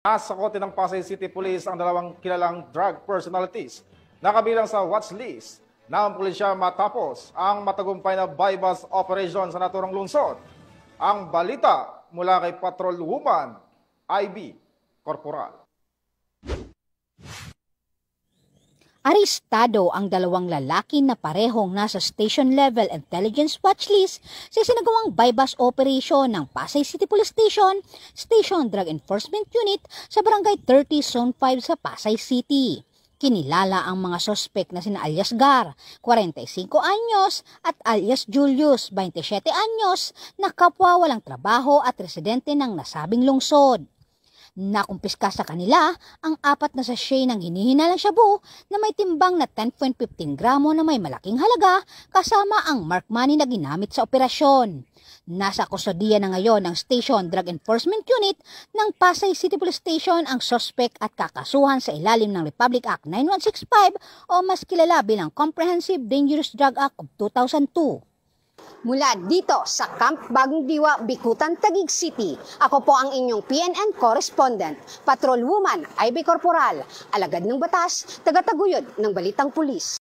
Nasa kote ng Pasay City Police ang dalawang kilalang drug personalities na kabilang sa watch list ng pulisya matapos ang matagumpay na buy-bust operation sa naturang lungsod. Ang balita mula kay Patrol Woman, IB Corporal. Arestado ang dalawang lalaki na parehong nasa station-level intelligence watchlist sa sinagawang buy-bust operation ng Pasay City Police Station, Station Drug Enforcement Unit sa Barangay 30 Zone 5 sa Pasay City. Kinilala ang mga sospek na sina alias Gar, 45 anyos, at alias Julius, 27 anyos, na kapwa walang trabaho at residente ng nasabing lungsod. Nakumpiska sa kanila ang 4 na sachet ng hinihinalang shabu na may timbang na 10.15 gramo na may malaking halaga kasama ang mark money na ginamit sa operasyon. Nasa kustodiya na ngayon ng Station Drug Enforcement Unit ng Pasay City Police Station ang suspect at kakasuhan sa ilalim ng Republic Act 9165 o mas kilala bilang Comprehensive Dangerous Drug Act of 2002. Mula dito sa Camp Bagong Diwa, Bikutan, Taguig City, ako po ang inyong PNN correspondent, Patrol Woman, IB Corporal, alagad ng batas, tagataguyod ng Balitang Pulis.